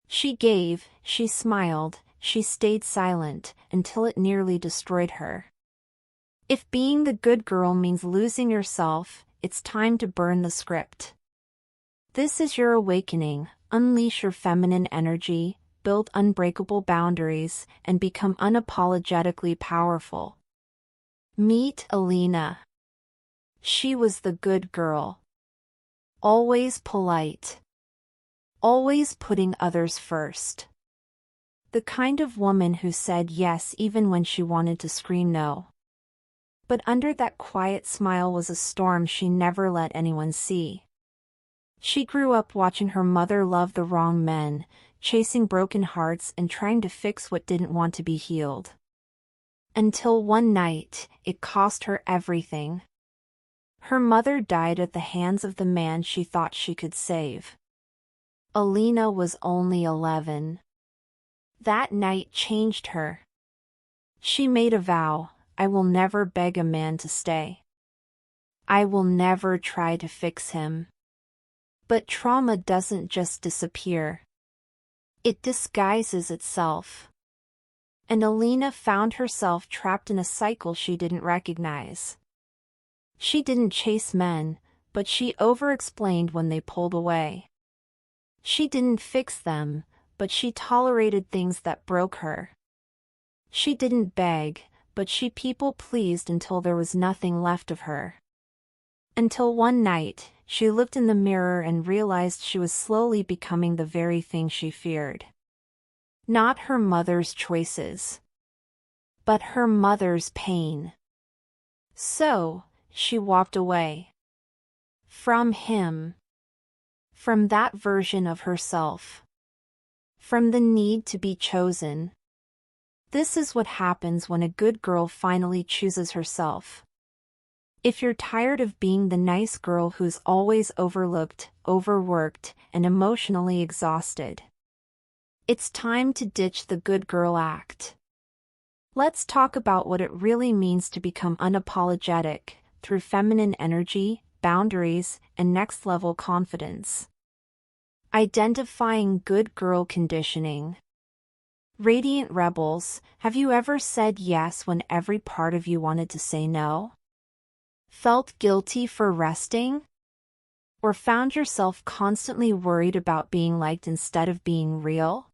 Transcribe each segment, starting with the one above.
She gave, she smiled, she stayed silent, until it nearly destroyed her. If being the good girl means losing yourself, it's time to burn the script. This is your awakening. Unleash your feminine energy, build unbreakable boundaries, and become unapologetically powerful. Meet Alina. She was the good girl. Always polite. Always putting others first. The kind of woman who said yes even when she wanted to scream no. But under that quiet smile was a storm she never let anyone see. She grew up watching her mother love the wrong men, chasing broken hearts and trying to fix what didn't want to be healed. Until one night, it cost her everything. Her mother died at the hands of the man she thought she could save. Alina was only 11. That night changed her. She made a vow: I will never beg a man to stay. I will never try to fix him. But trauma doesn't just disappear. It disguises itself. And Alina found herself trapped in a cycle she didn't recognize. She didn't chase men, but she over-explained when they pulled away. She didn't fix them, but she tolerated things that broke her. She didn't beg, but she people-pleased until there was nothing left of her. Until one night, she looked in the mirror and realized she was slowly becoming the very thing she feared. Not her mother's choices, but her mother's pain. So, she walked away. From him. From that version of herself. From the need to be chosen. This is what happens when a good girl finally chooses herself. If you're tired of being the nice girl who's always overlooked, overworked, and emotionally exhausted, it's time to ditch the good girl act. Let's talk about what it really means to become unapologetic, through feminine energy, boundaries, and next-level confidence. Identifying good girl conditioning. Radiant rebels, have you ever said yes when every part of you wanted to say no? Felt guilty for resting? Or found yourself constantly worried about being liked instead of being real?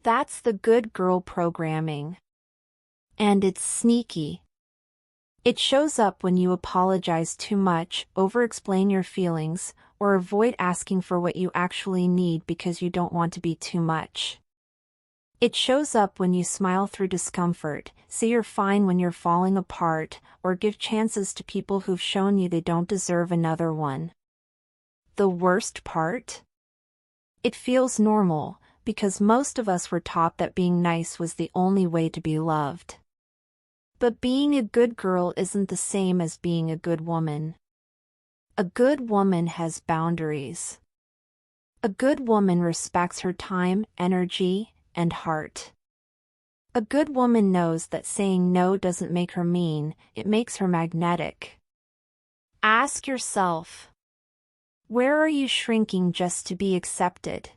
That's the good girl programming. And it's sneaky. It shows up when you apologize too much, over-explain your feelings, or avoid asking for what you actually need because you don't want to be too much. It shows up when you smile through discomfort, say you're fine when you're falling apart, or give chances to people who've shown you they don't deserve another one. The worst part? It feels normal, because most of us were taught that being nice was the only way to be loved. But being a good girl isn't the same as being a good woman. A good woman has boundaries. A good woman respects her time, energy, and heart. A good woman knows that saying no doesn't make her mean, it makes her magnetic. Ask yourself, where are you shrinking just to be accepted?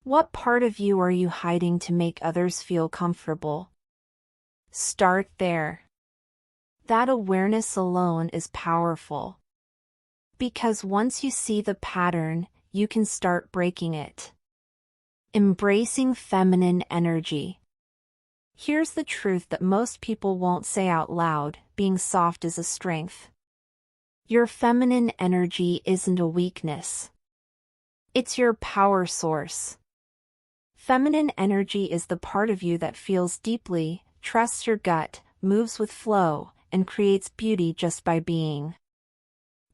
What part of you are you hiding to make others feel comfortable? Start there. That awareness alone is powerful. Because once you see the pattern, you can start breaking it. Embracing feminine energy. Here's the truth that most people won't say out loud: being soft is a strength. Your feminine energy isn't a weakness. It's your power source. Feminine energy is the part of you that feels deeply, trusts your gut, moves with flow, and creates beauty just by being.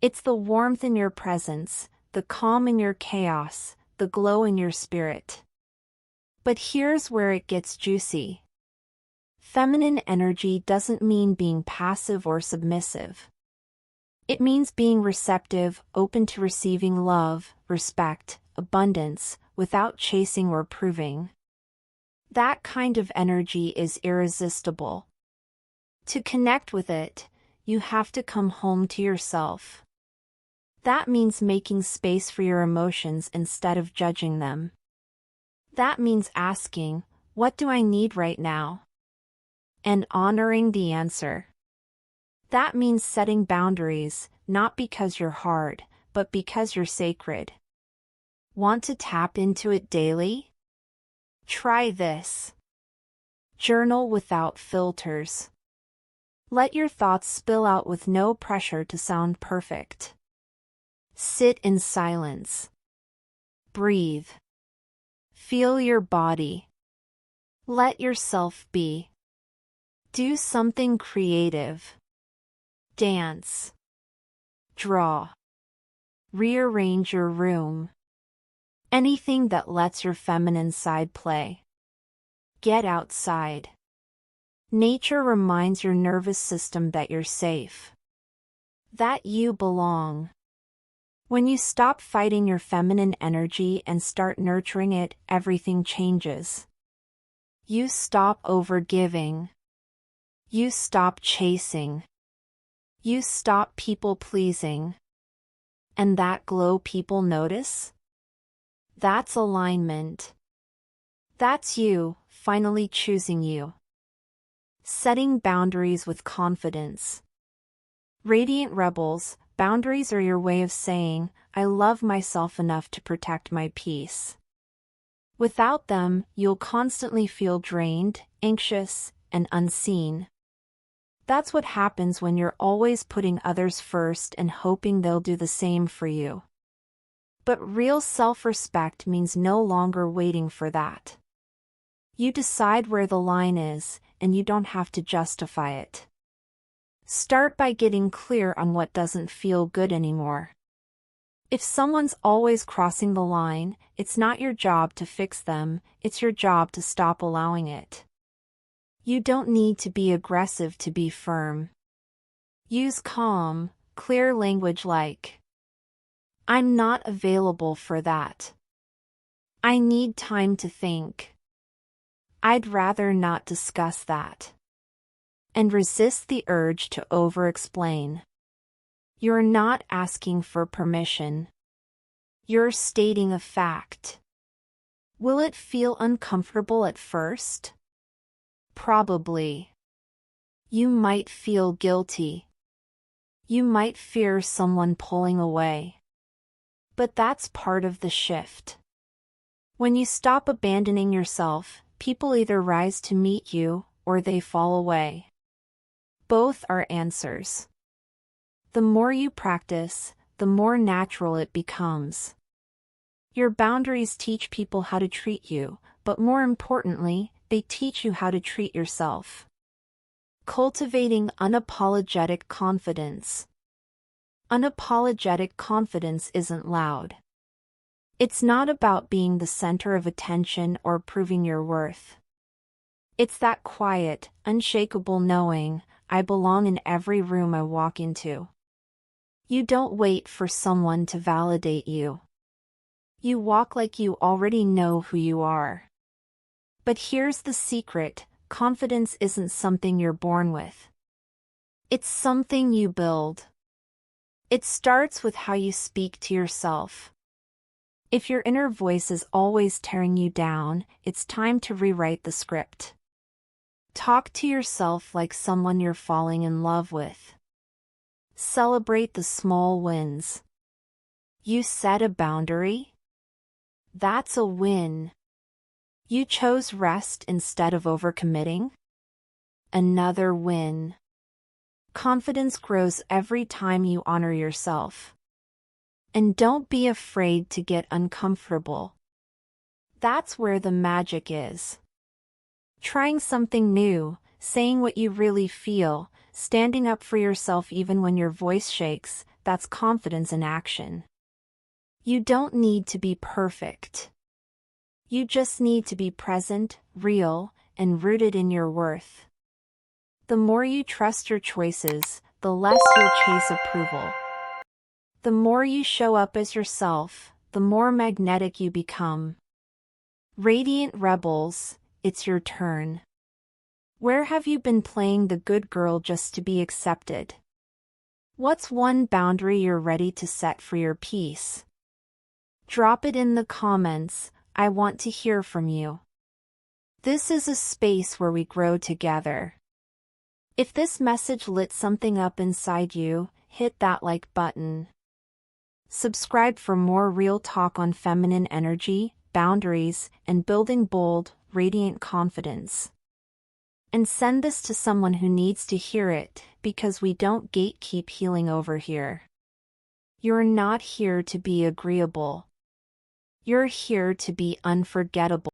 It's the warmth in your presence, the calm in your chaos, the glow in your spirit. But here's where it gets juicy. Feminine energy doesn't mean being passive or submissive. It means being receptive, open to receiving love, respect, abundance, without chasing or proving. That kind of energy is irresistible. To connect with it, you have to come home to yourself. That means making space for your emotions instead of judging them. That means asking, what do I need right now? And honoring the answer. That means setting boundaries, not because you're hard, but because you're sacred. Want to tap into it daily? Try this. Journal without filters. Let your thoughts spill out with no pressure to sound perfect. Sit in silence. Breathe. Feel your body. Let yourself be. Do something creative. Dance. Draw. Rearrange your room. Anything that lets your feminine side play. Get outside. Nature reminds your nervous system that you're safe. That you belong. When you stop fighting your feminine energy and start nurturing it, everything changes. You stop overgiving. You stop chasing. You stop people-pleasing. And that glow people notice? That's alignment. That's you, finally choosing you. Setting boundaries with confidence. Radiant rebels, boundaries are your way of saying, I love myself enough to protect my peace. Without them, you'll constantly feel drained, anxious, and unseen. That's what happens when you're always putting others first and hoping they'll do the same for you. But real self-respect means no longer waiting for that. You decide where the line is, and you don't have to justify it. Start by getting clear on what doesn't feel good anymore. If someone's always crossing the line, it's not your job to fix them, it's your job to stop allowing it. You don't need to be aggressive to be firm. Use calm, clear language like, I'm not available for that. I need time to think. I'd rather not discuss that. And resist the urge to over-explain. You're not asking for permission. You're stating a fact. Will it feel uncomfortable at first? Probably. You might feel guilty. You might fear someone pulling away. But that's part of the shift. When you stop abandoning yourself, people either rise to meet you, or they fall away. Both are answers. The more you practice, the more natural it becomes. Your boundaries teach people how to treat you, but more importantly, they teach you how to treat yourself. Cultivating unapologetic confidence. Unapologetic confidence isn't loud. It's not about being the center of attention or proving your worth. It's that quiet, unshakable knowing, I belong in every room I walk into. You don't wait for someone to validate you. You walk like you already know who you are. But here's the secret, confidence isn't something you're born with. It's something you build. It starts with how you speak to yourself. If your inner voice is always tearing you down, it's time to rewrite the script. Talk to yourself like someone you're falling in love with. Celebrate the small wins. You set a boundary? That's a win. You chose rest instead of overcommitting? Another win. Confidence grows every time you honor yourself. And don't be afraid to get uncomfortable. That's where the magic is. Trying something new, saying what you really feel, standing up for yourself even when your voice shakes, that's confidence in action. You don't need to be perfect. You just need to be present, real, and rooted in your worth. The more you trust your choices, the less you'll chase approval. The more you show up as yourself, the more magnetic you become. Radiant rebels, it's your turn. Where have you been playing the good girl just to be accepted? What's one boundary you're ready to set for your peace? Drop it in the comments. I want to hear from you. This is a space where we grow together. If this message lit something up inside you, hit that like button. Subscribe for more real talk on feminine energy, boundaries, and building bold, radiant confidence. And send this to someone who needs to hear it, because we don't gatekeep healing over here. You're not here to be agreeable. You're here to be unforgettable.